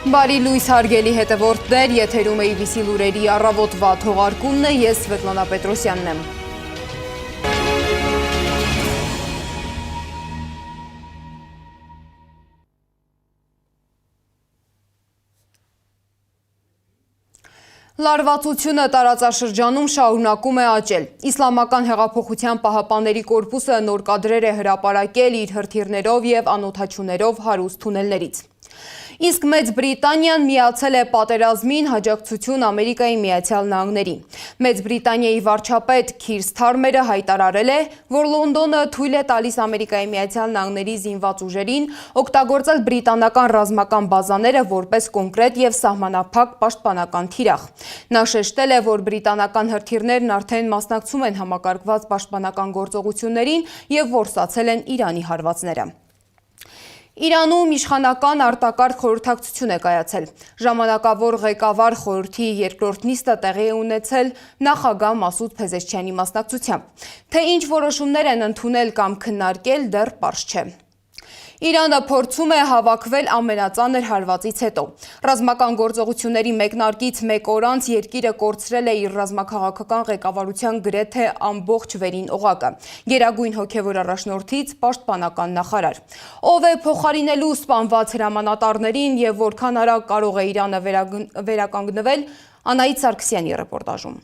Բարի լույս հարգելի հետևորդներ, եթերում է ABC լուրերի առավոտվա թողարկումն է, ես Սվետլանա Պետրոսյանն եմ։ Լարվածությունը տարածաշրջանում շարունակում է աճել։ Իսլամական հեղափոխության պահապանների կորպուսը նոր կադրեր է հրապարակել իր հրթիռներով և անօդաչուներով հարուստ թունելներից։ Իսկ Մեծ Բրիտանիան միացել է պատերազմին հաջակցություն Ամերիկայի Միացյալ Նահանգներին։ Մեծ Բրիտանիայի վարչապետ Քիր Սթարմերը հայտարարել է, որ Լոնդոնը թույլ է տալիս Ամերիկայի Միացյալ Նահանգների զինված ուժերին օգտագործել բրիտանական ռազմական բազաները որպես կոնկրետ և սահմանափակ պաշտպանական թիրախ։ Նա շեշտել է, որ բրիտանական հրթիռներն արդեն մասնակցում են համակարգված պաշտպանական գործողություններին և որսացել են Իրանի հարվածները։ Իրանում իշխանական արտակարգ խորհրդակցություն է կայացել։ Ժամանակավոր ղեկավար խորհրդի երկրորդ նիստը տեղի է ունեցել նախագահ Մասուդ Փեզեշքյանի մասնակցությամբ։ Թե ինչ որոշումներ են ընդունել կամ քննարկել, դեռ պարզ չէ։ Իրանը փորձում է հավաքվել ամենածանր հարվածից հետո։ Ռազմական գործողությունների մեկնարկից մեկ օր անց երկիրը կորցրել է իր ռազմաքաղաքական ղեկավարության գրեթե ամբողջ վերին օղակը՝ գերագույն հոգևոր առաջնորդից պաշտպանական նախարար։ Ով է փոխարինելու սպանված հրամանատարներին և որքան արագ կարող է Իրանը վերականգնվել, Անահիտ Սարգսյանի ռեպորտաժում։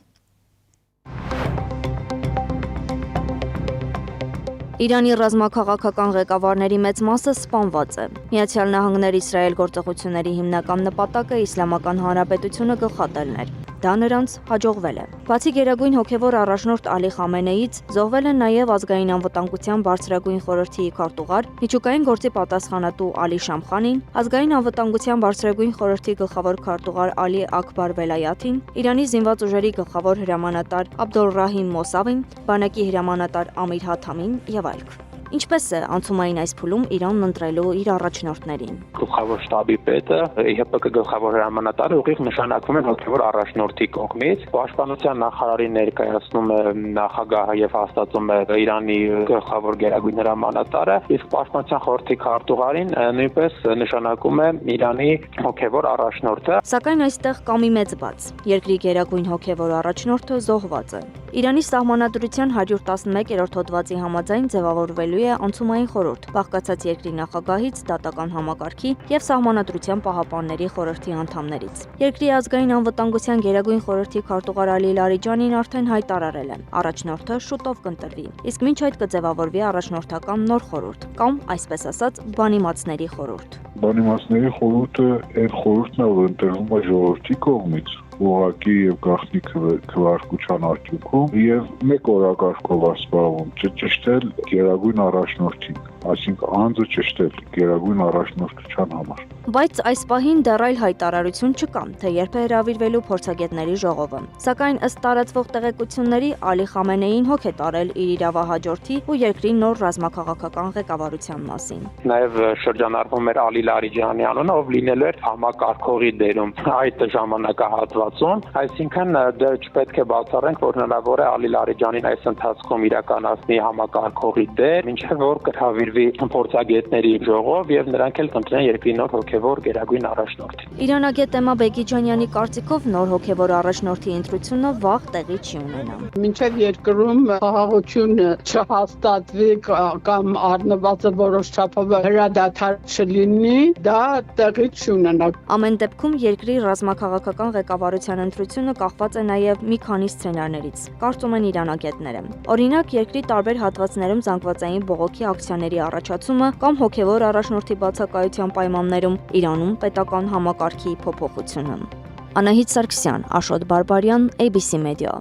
Իրանի ռազմաքաղաքական ղեկավարների մեծ մասը սպանված է։ Միացյալ Նահանգներ Իսրայել գործողությունների հիմնական նպատակը Իսլամական Հանրապետությունը գլխատելն էր։ Դա նրանց հաջողվել է։ Բացի գերագույն հոգևոր առաջնորդ Ալի Խամենեից, զոհվել են նաև ազգային անվտանգության բարձրագույն խորհրդի քարտուղար, միջուկային գործի պատասխանատու Ալի Շամխանին, ազգային անվտանգության բարձրագույն խորհրդի գլխավոր քարտուղար Ալի Աքբար Վելայաթին, Իրանի զինված ուժերի գլխավոր հրամանատար Աբդոլռահիմ Մոսավին, բանակի հրամանատար Ամիր Հաթամին և այլք։ Ինչպես է անցումային այս փուլում Իրանն ընտրելու իր առաջնորդներին։ Գլխավոր շտաբի պետը, ԵՀՊԿ գլխավոր հրամանատարը ուղիղ նշանակվում են հոգևոր առաջնորդի կողմից։ Պաշտպանության նախարարին ներկայացնում է նախագահը եւ հաստատում է Իրանի գլխավոր գերագույն հրամանատարը, իսկ պաշտպանության խորհրդի քարտուղարին նույնպես նշանակում է Իրանի հոգևոր առաջնորդը։ Սակայն այստեղ կա մի մեծ բաց։ Երկրի գերագույն հոգևոր առաջնորդը զոհված է։ Իրանի սահմանադրության 111-րդ հոդվածի համաձայն ձևավորվելու է անցումային խորհուրդ, բաղկացած երկրի նախագահից, դատական համակարգի և սահմանադրության պահապանների խորհրդի անդամներից։ Երկրի ազգային անվտանգության գերագույն խորհրդի քարտուղար Ալի Լարիջանին արդեն հայտարարել է, առաջնորդը շուտով կընտրվի, իսկ մինչ այդ կձևավորվի առաջնորդական նոր խորհուրդ, կամ այսպես ասած բանիմացների խորհուրդ։ Բանիմացների խորհուրդը այն խորհուրդն է, որ ընտրվում է ժողովրդի կողմից, ուղղակի եւ գաղտնի քվեարկության արդյունքում եւ մեկ օրակարգով ասպարվում ճշտել գերագույն առաջնորդին, այսինքն անձը ճշտել գերագույն առաջնորդության համար։ Բայց այս պահին դեռ այլ հայտարարություն չկա, թե երբ է հրավիրվելու փորձագետների ժողովը։ Սակայն ըստ տարածվող տեղեկությունների Ալի Խամենեին հոգ է տարել իր իրավահաջորդի ու երկրի նոր ռազմաքաղաքական ղեկավարության մասին։ Նաեւ շրջանառվում էր Ալի Լարիջանի անունը, ով լինելու էր համակարգողի դերում այդ ժամանակահատվածում, այսինքն դեռ չպետք է բացառենք, որ հնարավոր է Ալի Լարիջանին այս ընթացքում իրականացնի համակարգողի դեր, մինչև որ կհրավիրվի փորձագետների ժողով եւ նրանք էլ կընտրեն երկրի նոր հոգևոր գերագույն առաջնորդին։ Իրանագետ Էմա Բեգիջանյանի կարծիքով նոր հոգևոր առաջնորդի ընտրությունը վաղ տեղի չի ունենա։ Մինչև երկրում խաղաղություն չհաստատվի կամ առնվազն որոշ չափով հրադադար չլինի, դա տեղի չունենա։ Ամեն դեպքում երկրի ռազմաքաղաքական ղեկավարության ընտրությունը կախված է նաև մի քանի սցենարներից, կարծում են իրանագետները։ Օրինակ, երկրի տարբեր հատվածներում զանգվածային բողոքի ակցիաների առաջացումը կամ հոգևոր առաջնորդի բացակայության պայմաններում Իրանում պետական համակարգի փոփոխությունը։ Անահիտ Սարգսյան, Աշոտ Բարբարյան, ABC Media։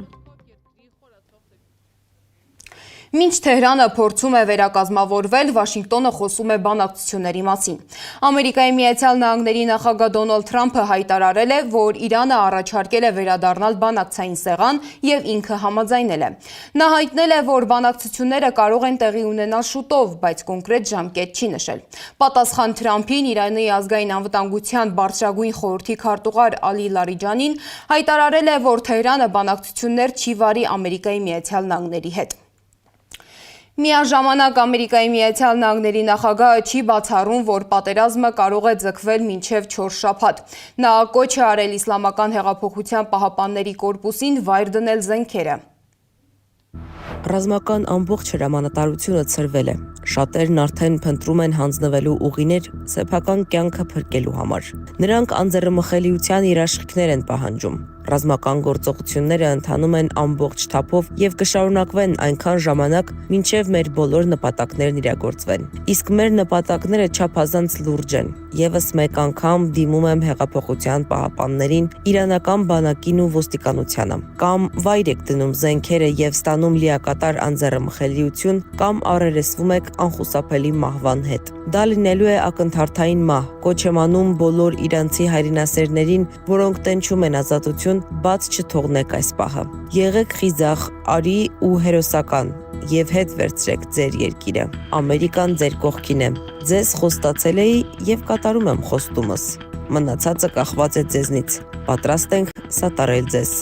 Մինչ Թեհրանը փորձում է վերակազմավորվել, Վաշինգտոնը խոսում է բանակցությունների մասին։ Ամերիկայի Միացյալ Նահանգների նախագահ Դոնալդ Թրամփը հայտարարել է, որ Իրանը առաջարկել է վերադառնալ բանակցային սեղան և ինքը համաձայնել է։ Նա հայտնել է, որ բանակցությունները կարող են տեղի ունենալ շուտով, բայց կոնկրետ ժամկետ չի նշել։ Պատասխան Թրամփին Իրանի ազգային անվտանգության բարձրագույն խորհրդի քարտուղար Ալի Լարիջանին հայտարարել է, որ Թեհրանը բանակցություններ չի վարի Ամերիկայի Միացյալ Նահանգների հետ։ Միաժամանակ Ամերիկայի Միացյալ Նահանգների նախագահը չի բացառում, որ պատերազմը կարող է ձգվել մինչև 4 շաբաթ։ Նա կոչ է արել Իսլամական հեղափոխության պահապանների կորպուսին վայր դնել զենքերը։ Ռազմական ամբողջ հրամանատարությունը ցրվել է։ Շատերն արդեն փնտրում են հանձնվելու ուղիներ սեփական կյանքը փրկելու համար։ Նրանք անձեռամխելիության երաշխիքներ են պահանջում։ Ռազմական գործողությունները ընթանում են ամբողջ թափով եւ կշարունակվեն այնքան ժամանակ, մինչեւ մեր բոլոր նպատակներն իրագործվեն։ Իսկ մեր նպատակները չափազանց լուրջ են։ Եվս մեկ անգամ դիմում եմ հեղափոխության պահապաններին, իրանական բանակին ու ոստիկանությանը։ Կամ վայր եք դնում զենքերը եւ ստանում լիակատար անձեռամխելիություն, կամ առերեսվում եք անխուսափելի մահվան հետ։ Դա լինելու է ակնթարթային մահ։ Կոչ եմ անում բոլոր իրանցի հայրենասերներին, որոնք տենչում են ազատություն, բաց չթողնեք այս պահը։ Եղեք խիզախ, արի ու հերոսական եւ հետ վերցրեք ձեր երկիրը։ Ամերիկան ձեր կողքին է։ Ձեզ խոստացել էի եւ կատարում եմ խոստումս։ Մնացածը կախված է ձեզնից։ Պատրաստ ենք սատարել ձեզ։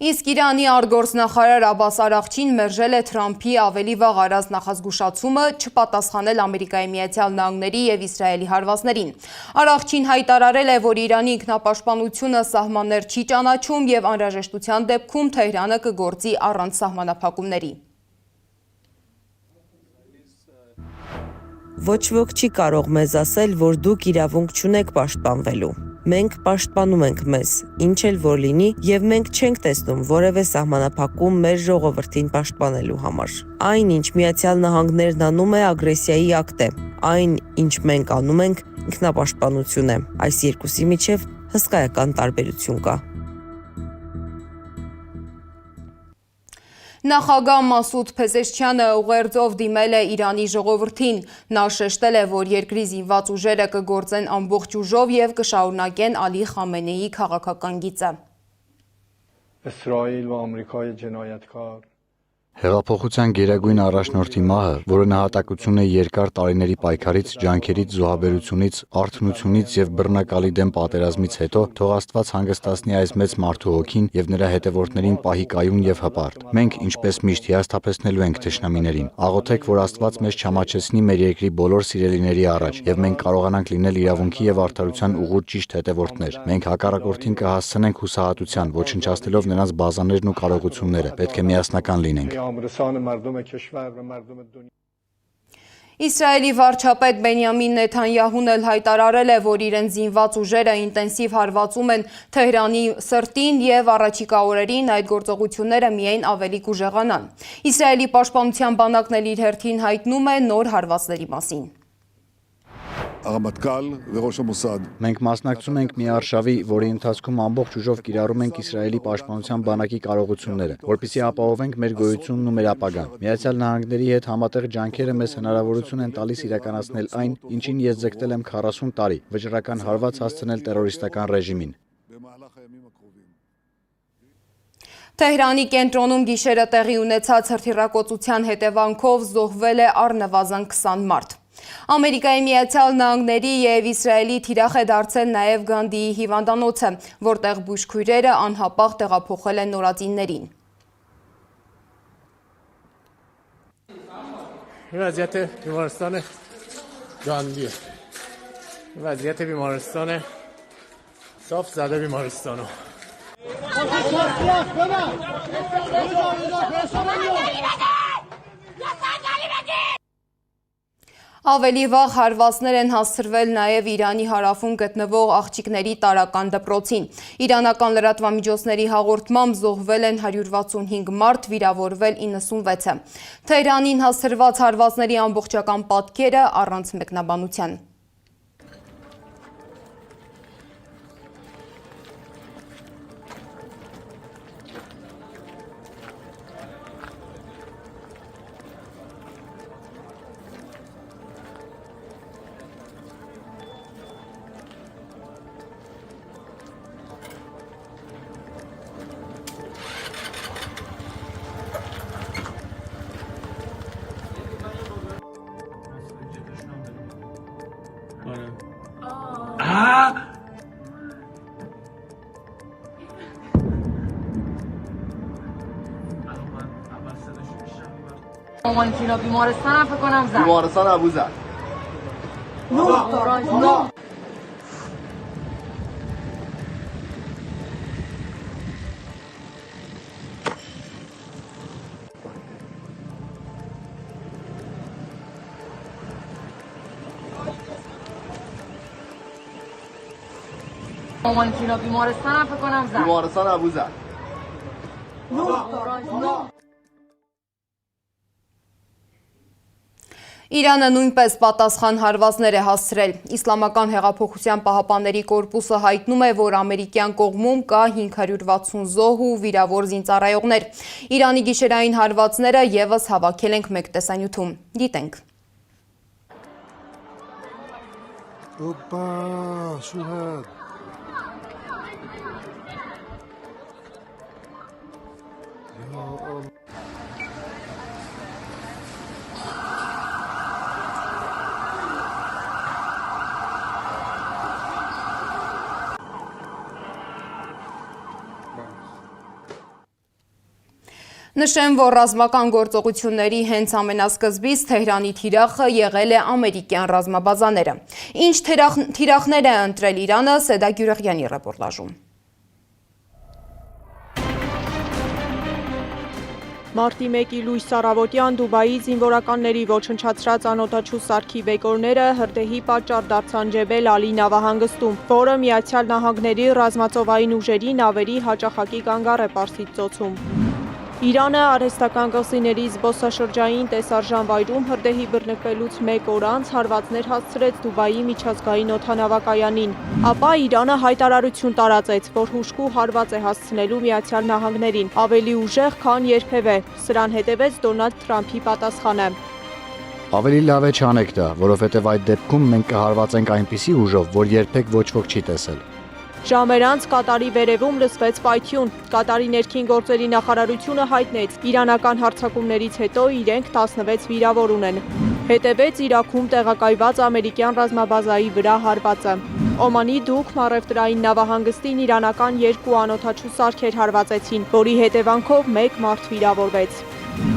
Իսկ Իրանի արտգործնախարար Աբբաս Արաղչին մերժել է Թրամփի ավելի վաղ արած նախազգուշացումը չպատասխանել Ամերիկայի Միացյալ Նահանգների եւ Իսրայելի հարվածներին։ Արաղչին հայտարարել է, որ Իրանի ինքնապաշտպանությունը սահմաններ չի ճանաչում եւ անհրաժեշտության դեպքում Թեհրանը կգործի առանց սահմանափակումների։ Ոչ ոք չի կարող մեզ ասել, որ դուք իրավունք չունեք պաշտպանվելու։ Մենք պաշտպանում ենք մեզ, ինչ էլ որ լինի, եւ մենք չենք տեսնում որևէ սահմանափակում մեր ժողովրդին պաշտպանելու համար։ Այն, ինչ Միացյալ Նահանգներն անում է, ագրեսիայի ակտ է։ Այն, ինչ մենք անում ենք, ինքնապաշտպանություն է։ Այս երկուսի միջև հսկայական տարբերություն կա։ Նախագահ Մասուդ Փեզեշքյանը ուղերձով դիմել է Իրանի ժողովրդին։ Նա շեշտել է, որ երկրի զինված ուժերը կգործեն ամբողջ ուժով եւ կշարունակեն Ալի Խամենեիի քաղաքական գիծը։ اسرائیل و آمریکای جنایتکار Հեղափոխության գերագույն առաջնորդի մահը, որը նահատակություն է երկար տարիների պայքարից, ջանքերից, զոհաբերությունից, արթնությունից եւ բռնակալի դեմ պատերազմից հետո, թող Աստված հանգստացնի այս մեծ մարդու հոգին եւ նրա հետևորդներին պահի կայուն եւ հպարտ։ Մենք, ինչպես միշտ, հիասթափեցնելու ենք թշնամիներին։ Աղոթեք, որ Աստված մեզ չամաչեցնի մեր երկրի բոլոր սիրելիների առաջ եւ մենք կարողանանք լինել իրավունքի եւ արդարության ուղղուց ճիշտ հետևորդներ։ Մենք հակառակորդին կհասցնենք հուսահատության, ոչնչացնելով նրանց բազաներն ու կարողությունները։ Պետք է միասնական լինենք։ Իսրայելի վարչապետ Բենյամին Նեթանյահուն էլ հայտարարել է, որ իրեն զինված ուժերը ինտենսիվ հարվածում են Թեհրանի սրտին եւ առաջիկա օրերին այդ գործողությունները միայն ավելի կուժեղանան։ Իսրայելի պաշտպանության բանակն էլ իր հերթին հայտնում է նոր հարվածների մասին։ Մենք մասնակցում ենք մի արշավի, որի ընթացքում ամբողջ ուժով կիրառում ենք Իսրայելի պաշտպանության բանակի կարողությունները, որպեսզի ապահովենք մեր գոյությունն ու մեր ապագան։ Միացյալ Նահանգների հետ համատեղ ջանքերը մեզ հնարավորություն են տալիս իրականացնել այն, ինչին ես ձգտել եմ 40 տարի՝ վճռական հարված հասցնել տերորիստական ռեժիմին։ Թեհրանի կենտրոնում գիշերը տեղի ունեցած հրթիռակոծության հետևանքով զոհվել է առնվազն 20 մարդ։ Ամերիկայի Միացյալ Նահանգների եւ Իսրայելի թիրախ է դարձել նաեւ Գանդիի հիվանդանոցը, որտեղ բուժքույրերը անհապաղ տեղափոխել են նորածիններին։ وضعیت بیمارستان گاندیه وضعیت بیمارستان صاف زده بیمارستانو Ավելի վաղ հարվածներ են հասցրվել նաև Իրանի հարավում գտնվող աղջիկների տարրական դպրոցին։ Իրանական լրատվամիջոցների հաղորդմամբ զոհվել են 165 մարդ, վիրավորվել 96-ը։ Թեհրանին հասցրված հարվածների ամբողջական պատկերը առանց մեկնաբանության։ مامانتینا بیمارستان هم فکر کنم زد بیمارستان ابو زد مامانتینا بیمارستان هم فکر کنم زد بیمارستان ابو زد Իրանը նույնպես պատասխան հարվածներ է հասցրել։ Իսլամական հեղափոխության պահապանների կորպուսը հայտնում է, որ ամերիկյան կողմում կա 560 զոհ ու վիրավոր զինծառայողներ։ Իրանի գիշերային հարվածները ևս հավաքել ենք մեկ տեսանյութում։ Դիտենք։ Օպա, շուհադ։ Նշեմ, որ ռազմական գործողությունների հենց ամենասկզբից Թեհրանի թիրախը եղել է ամերիկյան ռազմաբազաները։ Ինչ թիրախներ է ընտրել Իրանը, Սեդա Գյուրեղյանի ռեպորտաժում։ Մարտի 1-ի լույս առավոտյան Դուբայի զինվորականների ոչնչացրած անօդաչու սարքի բեկորները հրդեհի պատճառ դարձան Ջեբել Ալի նավահանգստում, որը Միացյալ Նահանգների ռազմածովային ուժերի նավերի հաճախակի կանգառ է Պարսից ծոցում։ Իրանը արհեստական կղզիների զբոսաշրջային տեսարժան վայրում հրդեհի բռնկվելուց մեկ օր անց հարվածներ հասցրեց Դուբայի միջազգային օդանավակայանին, ապա Իրանը հայտարարություն տարածեց, որ հուժկու հարված է հասցնելու Միացյալ Նահանգներին, ավելի ուժեղ, քան երբևէ։ Սրան հետևեց Դոնալդ Թրամփի պատասխանը։ Ավելի լավ է չանեք դա, որովհետև այդ դեպքում մենք կհարվածենք այնպիսի ուժով, որ երբեք ոչ ոք չի տեսել։ Ժամեր անց Կատարի վերևում լսվեց պայթյուն։ Կատարի ներքին գործերի նախարարությունը հայտնեց, իրանական հարձակումներից հետո իրենք 16 վիրավոր ունեն։ Հետևեց Իրաքում տեղակայված ամերիկյան ռազմաբազայի վրա հարվածը։ Օմանի Դուք առևտրային նավահանգստին իրանական 2 անօդաչու սարքեր հարվածեցին, որի հետևանքով 1 մարդ վիրավորվեց։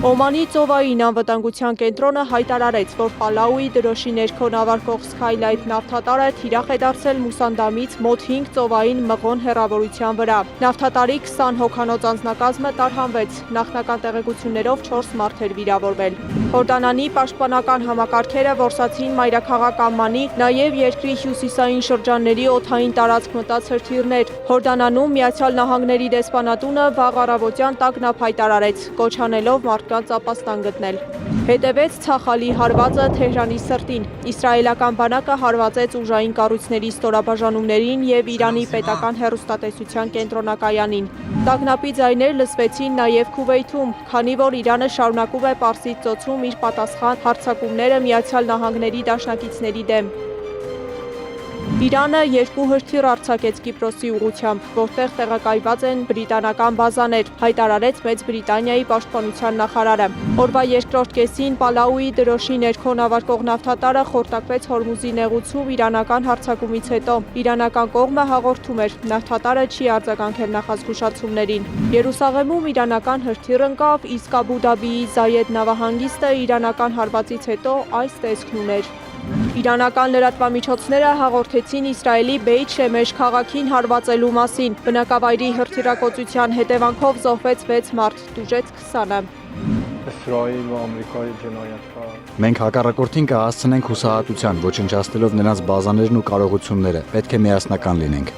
Օմանի ծովային անվտանգության կենտրոնը հայտարարեց, որ Պալաուի դրոշի ներքո նավարկող Skylight նավթատարը թիրախ է դարձել Մուսանդամից մոտ 5 ծովային մղոն հեռավորության վրա։ Նավթատարի 20 հոգանոց անձնակազմը տարհանվեց, նախնական տեղեկություններով 4 մարդ էր վիրավորվել։ Հորդանանի պաշտպանական համակարգերը որսացին մայրաքաղաք Ամմանի, նաև երկրի հյուսիսային շրջանների օդային տարածք մտած հրթիռներ։ Հորդանանում Միացյալ Նահանգների դեսպանատունը վաղ առավոտյան տագնապ հայտարարեց, կոչանելով մարդկանց ապաստան գտնել։ Հետևեց Ցախալի հարվածը Թեհրանի սրտին։ Իսրայելական բանակը հարվածեց ուժային կառույցների ստորաբաժանումներին և Իրանի պետական հեռուստատեսության կենտրոնակայանին։ Տագնապի ձայներ լսվեցին նաև Քուվեյթում, քանի որ Իրանը շարունակում է Պարսից ծոցում իր պատասխան հարձակումները Միացյալ Նահանգների դաշնակիցների դեմ։ Իրանը 2 հրթիռ արձակեց Կիպրոսի ուղղությամբ, որտեղ տեղակայված են բրիտանական բազաներ, հայտարարեց Մեծ Բրիտանիայի պաշտպանության նախարարը։ Օրվա երկրորդ կեսին Պալաուի դրոշի ներքո նավարկող նավթատարը խորտակվեց Հորմուզի նեղուցում իրանական հարձակումից հետո։ Իրանական կողմը հաղորդում էր, նավթատարը չի արձագանքել նախազգուշացումներին։ Երուսաղեմում իրանական հրթիռ ընկավ, իսկ Աբու Դաբիի Զայեդ նավահանգիստը իրանական հարվածից հետո այս տեսքն ուներ։ Իրանական լրատվամիջոցները հաղորդեցին Իսրայելի Բեյթ Շեմեշ քաղաքին հարվածելու մասին։ Բնակավայրի հրթիռակոծության հետևանքով զոհվեց 6 մարդ, տուժեց 20-ը։ اسرائیل و آمریکای جنایتکار Մենք հակառակորդին կհասցնենք հուսահատության, ոչնչացնելով նրանց բազաներն ու կարողությունները։ Պետք է միասնական լինենք։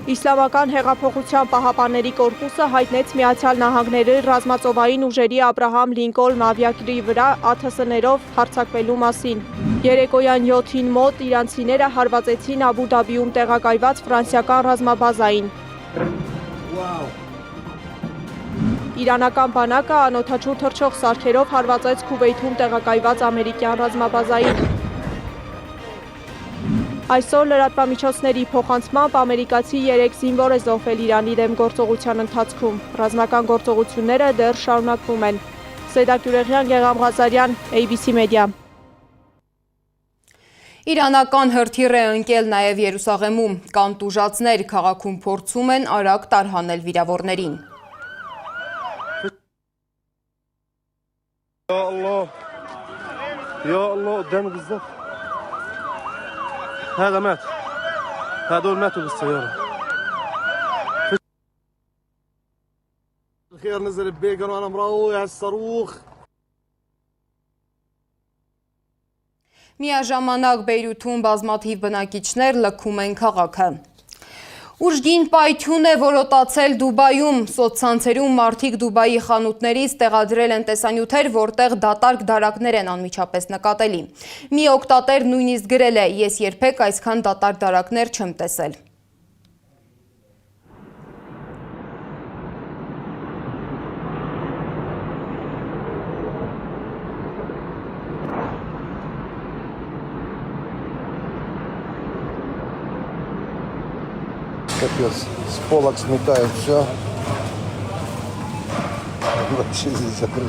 Իսլամական հեղափոխության պահապանների կորպուսը հայտնեց Միացյալ Նահանգների ռազմածովային ուժերի Աբրահամ Լինկոլն ավիակրի վրա ԱԹՍ-ներով հարձակվելու մասին։ Երեկոյան 7-ին մոտ իրանցիները հարվածեցին Աբու Դաբիում տեղակայված ֆրանսիական ռազմաբազային։ Իրանական բանակը անօդաչու թռչող սարքերով հարվածեց Քուվեյթում տեղակայված ամերիկյան ռազմաբազային։ Այսօր լրատվամիջոցների փոխանցմամբ ամերիկացի 3 զինվոր է զոհվել Իրանի դեմ գործողության ընթացքում։ Ռազմական գործողությունները դեռ շարունակվում են։ Սեդա Գյուրեղյան, Գեղամ Ղազարյան, ABC Media։ Իրանական հրթիռ է ընկել նաև Երուսաղեմում, կան տուժածներ, քաղաքում փորձում են արագ տարհանել վիրավորներին։ يا الله يا الله قدامي بالظبط هذا مات هذول ماتوا بالسيارة الخير نزل ببيجن وانا مروح على الصاروخ Միաժամանակ Բեյրութում բազմաթիվ բնակիչներ լքում են քաղաքը։ Ուժգին պայթյուն է որոտացել Դուբայում, սոցցանցերում մարդիկ Դուբայի խանութներից տեղադրել են տեսանյութեր, որտեղ դատարկ դարակներ են անմիջապես նկատելի։ Մի օգտատեր նույնիսկ գրել է՝ ես երբեք այսքան դատարկ դարակներ չեմ տեսել։ Капец, с полок сметают все. Вообще здесь закрыто.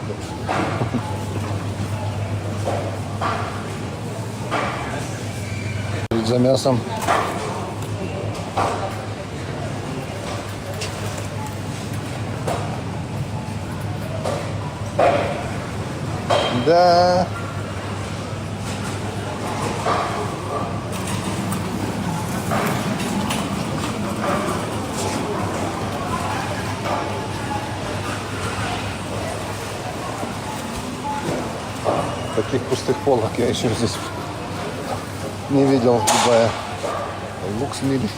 За мясом. Да. Таких пустых полок я еще здесь не видел в Дубае. Лукс мили.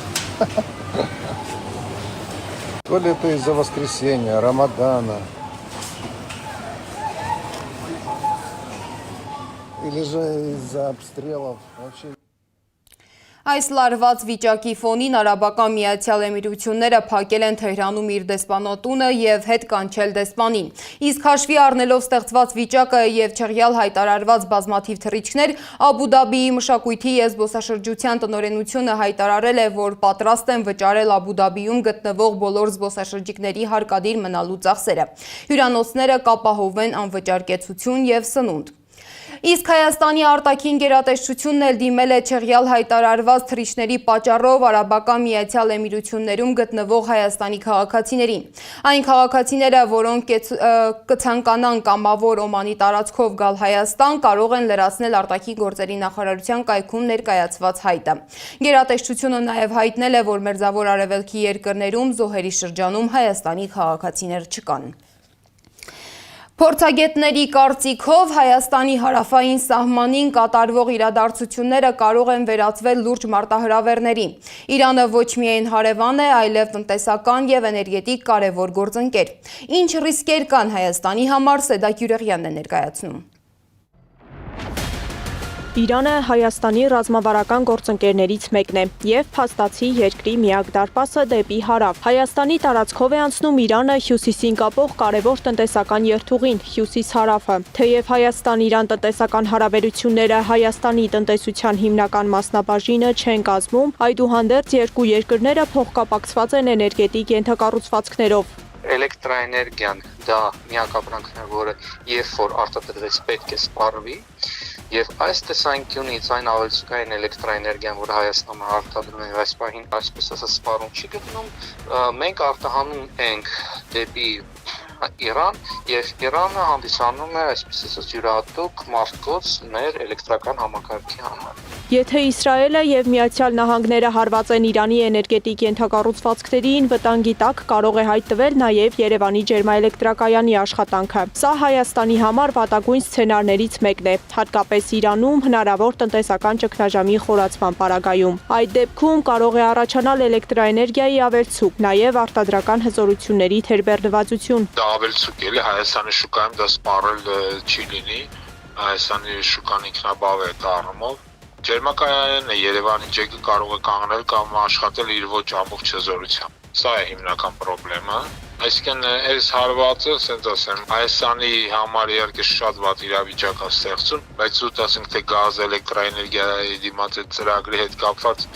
То ли это из-за воскресенья, Рамадана. Или же из-за обстрелов. Вообще. Այս լարված վիճակի ֆոնին Արաբական Միացյալ Էմիրությունները փակել են Թեհրանում իր դեսպանատունը եւ հետ կանչել դեսպանին։ Իսկ հաշվի առնելով ստեղծված վիճակը եւ չեղյալ հայտարարված բազմաթիվ թռիչքներ, Աբու Դաբիի մշակույթի եւ զբոսաշրջության տնօրենությունը հայտարարել է, որ պատրաստ են վճարել Աբու Դաբիում գտնվող բոլոր զբոսաշրջիկների հարկադիր մնալու ծախսերը։ Հյուրանոցները կապահովեն անվճար կեցություն եւ սնունդ։ Իսկ Հայաստանի արտաքին գերատեսչությունն էլ դիմել է չեղյալ հայտարարված թռիչքների պատճառով Արաբական Միացյալ Էմիրություններում գտնվող Հայաստանի քաղաքացիներին։ Այն քաղաքացիները, որոնք կցանկանան կամավոր Օմանի տարածքով գալ Հայաստան, կարող են լրացնել արտաքին գործերի նախարարության կայքում ներկայացված հայտը։ Գերատեսչությունը նաև հայտնել է, որ Մերձավոր Արևելքի երկրներում զոհերի շրջանում Հայաստանի քաղաքացիներ չկան։ Փորձագետների կարծիքով Հայաստանի հարավային սահմանին կատարվող իրադարձությունները կարող են վերածվել լուրջ մարտահրավերների։ Իրանը ոչ միայն հարևան է, այլև տնտեսական եւ էներգետիկ կարևոր գործընկեր։ Ինչ ռիսկեր կան Հայաստանի համար, Սեդակ Յուրեղյանն է ներկայացնում։ Իրանը Հայաստանի ռազմավարական գործընկերներից մեկն է եւ փաստացի երկրի միակ դարպասը դեպի հարավ։ Հայաստանի տարածքով է անցնում Իրանը հյուսիսին կապող կարևոր տնտեսական երթուղին՝ հյուսիս-հարավը։ Թեև Հայաստան-Իրան տնտեսական հարաբերությունները Հայաստանի տնտեսության հիմնական մասնաբաժինը չեն կազմում, այդուհանդերձ երկու երկրները փոխկապակցված են էներգետիկ ենթակառուցվածքներով։ Էլեկտրաէներգիան դա միակ ապրանքն է, որը երբ որ արտադրվեց պետք է սպառվի, եւ այս տեսանկյունից այն ավելցուկային էլեկտրաէներգիան, որը Հայաստանում արտադրվում է, այս պահին այսպես ասած սպառում չի գտնում, մենք արտահանում ենք դեպի Իրան եւ Իրանը հանդիսանում է այսպես ասած յուրահատուկ մարտկոց մեր էլեկտրական համակարգի համար։ Եթե Իսրայելը եւ Միացյալ Նահանգները հարված են Իրանի էներգետիկ ենթակառուցվածքներին, վտանգի տակ կարող է հայտնվել նաեւ Երևանի ջերմաէլեկտրակայանի աշխատանքը։ Սա Հայաստանի համար վատագույն սցենարներից մեկն է, հատկապես Իրանում հնարավոր տնտեսական ճգնաժամի խորացման պարագայում։ Այդ դեպքում կարող է առաջանալ էլեկտրաէներգիայի ավելցուկ, նաեւ արտադրական հզորությունների թերբեռնվածություն։ Ավելցուկ էլի Հայաստանի շուկայում դա սպառել չի լինի, Հայաստանի շուկան ինքնաբավ է դառնալ։ Ջերմակայանն է Երևանի ջեկը կարող է կանգնել կամ աշխատել իր ոչ ամբողջ հզորությամբ։ Սա է հիմնական խնդրեմը։ Այսինքն այս հարվածը, ասենք ասեմ, Հայաստանի համար իհարկե շատ վատ իրավիճակ է ստեղծում, բայց ուտ ասենք թե գազ, էլեկտրաէներգիայի դիմաց այդ ծրագրի հետ կապված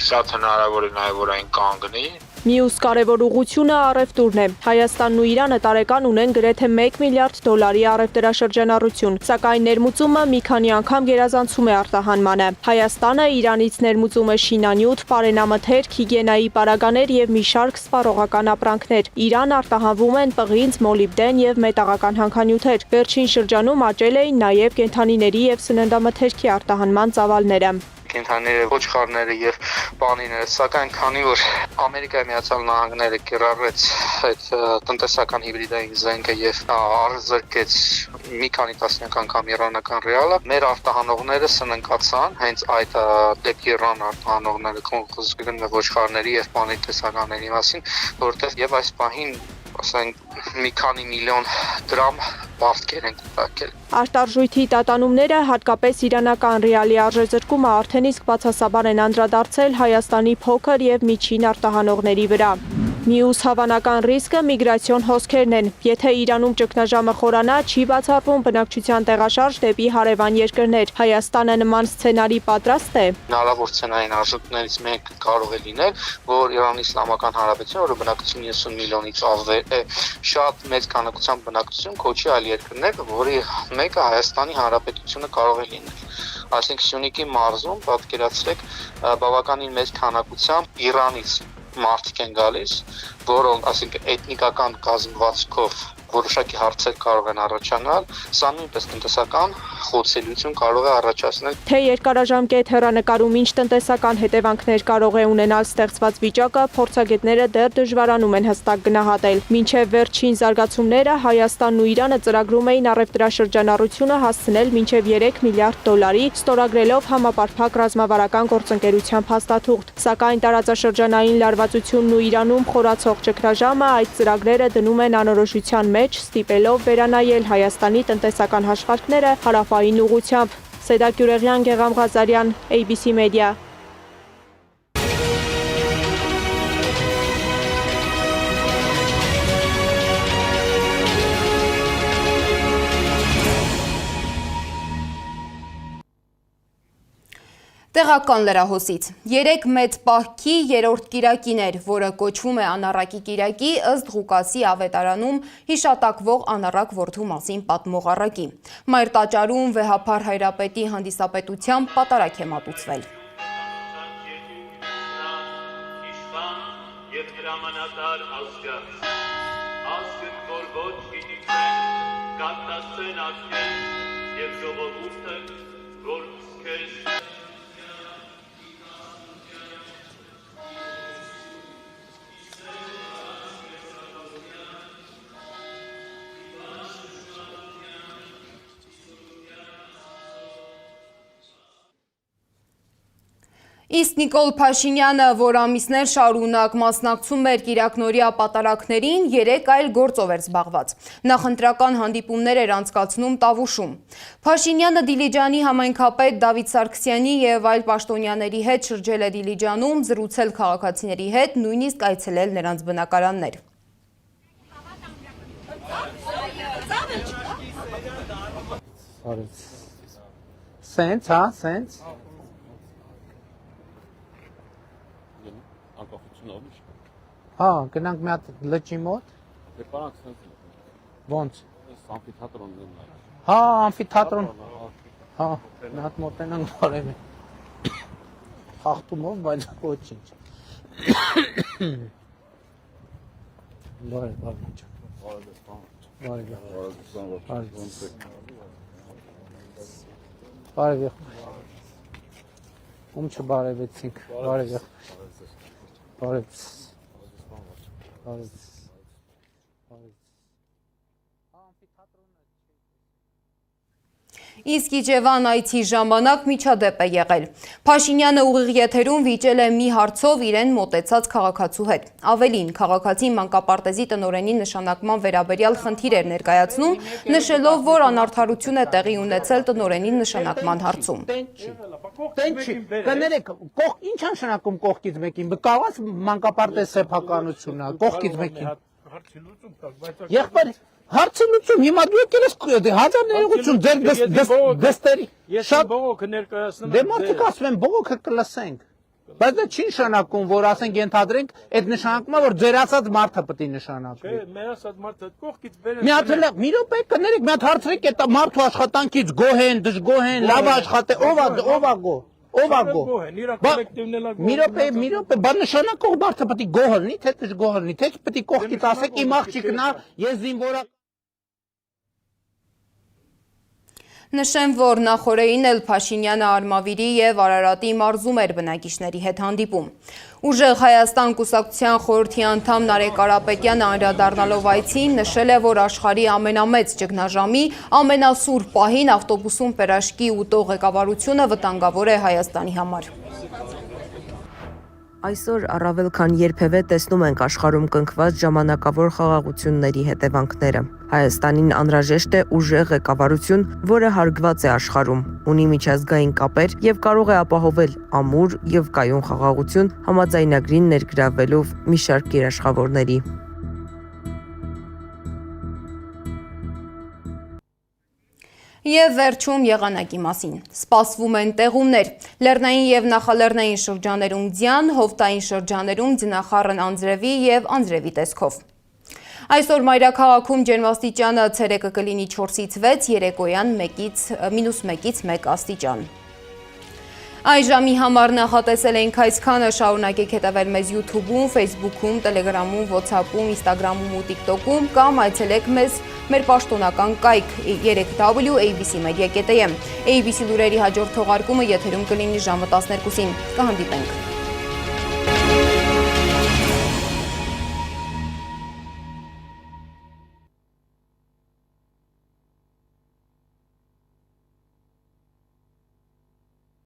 շատ հնարավոր է նաև որ այն կանգնի։ Մյուս կարևոր ուղղությունը առևտուրն է։ Հայաստանն ու Իրանը տարեկան ունեն գրեթե 1 միլիարդ դոլարի առևտրաշրջանառություն, սակայն ներմուծումը մի քանի անգամ գերազանցում է արտահանմանը։ Հայաստանը Իրանից ներմուծում է շինանյութ, պարենամթերք, հիգիենայի պարագաներ եւ մի շարք սպառողական ապրանքներ։ Իրանը արտահանվում են պղինձ, մոլիբդեն եւ մետաղական հանքանյութեր։ Վերջին շրջանում աճել էին նաեւ կենդանիների եւ սննդամթերքի արտահանման ծավալները։ Կենդանիները, ոչխարները եւ պանիները, սակայն քանի որ Ամերիկայի Միացյալ Նահանգները կիրառեց այդ տնտեսական հիբրիդային զենքը եւ արձրկեց մի քանի տասնյակ անգամ իրանական ռեալը, մեր արտահանողները սննկացան հենց այդ դեպի Իրան արտահանողները խոսում ոչխարների եւ պանի տեսականների մասին, որտեղ եւ այս պահին ասենք մի քանի միլիոն դրամ բավկեր են կուտակել։ Արտարժույթի տատանումները, հատկապես իրանական ռեալի արժեզրկումը արդեն իսկ բացասաբար են անդրադարձել Հայաստանի փոքր եւ միջին արտահանողների վրա։ Մյուս հավանական ռիսկը միգրացիոն հոսքերն են։ Եթե Իրանում ճգնաժամը խորանա, չի բացառվում բնակչության տեղաշարժ դեպի հարևան երկրներ։ Հայաստանը նման սցենարի պատրաստ է։ Հնարավոր սցենարային արժեքներից մեկը կարող է լինել, որ Իրանի Իսլամական Հանրապետությունը, որը բնակչություն 30 միլիոնից ավել է, շատ մեծ քանակությամբ բնակչություն կոչի այլ երկրներ, որի մեկը Հայաստանի Հանրապետությունը կարող է լինել։ Այսինքն Սյունիքի մարզում պատկերացրեք բավականին մեծ քանակությամբ Իրանից մարդիկ են գալիս, որոնք ասենք էթնիկական կազմվածքով որոշակի հարցեր կարող են առաջանալ, սա նույնպես տնտեսական խոցելիություն կարող է առաջացնել։ Թե երկարաժամկետ հեռանկարում ինչ տնտեսական հետևանքներ կարող է ունենալ ստեղծված վիճակը, փորձագետները դեռ դժվարանում են հստակ գնահատել։ Մինչև վերջին զարգացումները Հայաստանն ու Իրանը ծրագրում էին առևտրաշրջանառությունը հասցնել մինչև 3 միլիարդ դոլարի, ստորագրելով համապարփակ ռազմավարական գործընկերության փաստաթուղթ։ Սակայն տարածաշրջանային լարվածությունն ու Իրանում խորացող ճգնաժամը այդ ծրագրերը դնում են անորոշության մեջ, ստիպելով վերանայել Հայաստանի տնտեսական հաշվարկները հարավային ուղղությամբ։ Սեդա Գյուրեղյան, Գեգամ Ղազարյան, ABC Media։ Տեղական լրահոսից 3 մեծ պահքի երրորդ կիրակին էր, որը կոչվում է անառակի կիրակի, ըստ Ղուկասի ավետարանում հիշատակվող անառակ որդու մասին պատմող առակի։ Մայր տաճարում վեհափառ հայրապետի հանդիսապետությամբ պատարագ է մատուցվել։ Իսկ Նիկոլ Փաշինյանը, որ ամիսներ շարունակ մասնակցում էր կիրակնօրյա պատարագներին, 3 այլ գործով էր զբաղված։ Նախընտրական հանդիպումներ էր անցկացնում Տավուշում։ Փաշինյանը Դիլիջանի համայնքապետ Դավիթ Սարգսյանի եւ այլ պաշտոնյաների հետ շրջել է Դիլիջանում, զրուցել քաղաքացիների հետ, նույնիսկ այցելել նրանց բնակարաններ։ Սենց, հա, սենց։ Հա, գնանք մի հատ լճի մոտ։ Ոնց։ Հա, ամֆիթատրոն։ Հա, մի հատ մոտենանք բարև է։ Խախտումով, բայց ոչինչ։ Բարև, բարև։ Ում չբարևեցինք, բարև։ Բարև։ Իսկ Իջևան այցի ժամանակ միջադեպ է եղել։ Փաշինյանը ուղիղ եթերում վիճել է մի հարցով իրեն մոտեցած քաղաքացու հետ։ Ավելին, քաղաքացին մանկապարտեզի տնօրենի նշանակման վերաբերյալ խնդիր էր ներկայացնում, նշելով, որ անարդարություն է տեղի ունեցել տնօրենի նշանակման հարցում։ Կներեք, ինչ նշանակում կողքից մեկին, կարող ես մանկապարտեզ սեփականությունը, կողքից մեկին։ Եղբայր, հարցը լուծում, հիմա դու եկել ես հազար ներողություն ձեր դստերի։ Շատ բողոքը ներկայացնում եմ։ Դե մարդիկ ասում են բողոքը կլսենք։ Բայց դա չի նշանակում, որ ասենք ենթադրենք այդ նշանակումը, որ ձեր ասած մարդը պետք է նշանակվի։ Չէ, մեր ասած մարդը կողքից բերել։ Մի հատ մի րոպե կներեք, մի հատ հարցրեք այդ մարդու աշխատանքից գոհ են, դժգոհ են, լավ աշխատե, ով է գոհ։ Ով է գոհ։ Մի րոպե, բա նշանակող մարդը պետք է գոհ լինի, թե դժգոհ լինի, թե պետք է կողքից ասեք իմ աղջիկն է, ես զինվորակ։ Նշեմ, որ նախորդին էլ Փաշինյանը Արմավիրի եւ Արարատի մարզում էր բնակիչների հետ հանդիպում։ Ուժեղ Հայաստան կուսակցության խորհրդի անդամ Նարեկ Կարապետյանը անդրադառնալով այցին նշել է, որ աշխարհի ամենամեծ ճգնաժամի ամենասուր պահին ավտոբուսում պերաշկի ուտող ղեկավարությունը վտանգավոր է Հայաստանի համար։ Այսօր առավել քան երբևէ տեսնում ենք աշխարհում կնքված ժամանակավոր խաղաղությունների հետևանքները։ Հայաստանին անհրաժեշտ է ուժեղ ղեկավարություն, որը հարգված է աշխարհում, ունի միջազգային կապեր եւ կարող է ապահովել ամուր եւ կայուն խաղաղություն համաձայնագրին ներգրավելով մի շարք երաշխավորների։ Եվ վերջում եղանակի մասին։ Սպասվում են տեղումներ։ Լեռնային եւ նախալեռնային շրջաներում ձյան, հովտային շրջաներում ձնախառն անձրևի եւ անձրևի տեսքով։ Այսօր մայրաքաղաքում ջերմաստիճանը ցերեկը կլինի 4-ից 6, երեկոյան -1-ից 1 աստիճան։ Այժմի համար նախատեսել ենք այսքանը, շարունակեք հետևել մեզ YouTube-ում, Facebook-ում, Telegram-ում, WhatsApp-ում, Instagram-ում ու TikTok-ում կամ այցելեք մեզ մեր պաշտոնական կայք 3w.abc.media.am։ ABC լուրերի հաջորդ թողարկումը եթերում կլինի ժամը 12-ին։ Կհանդիպենք։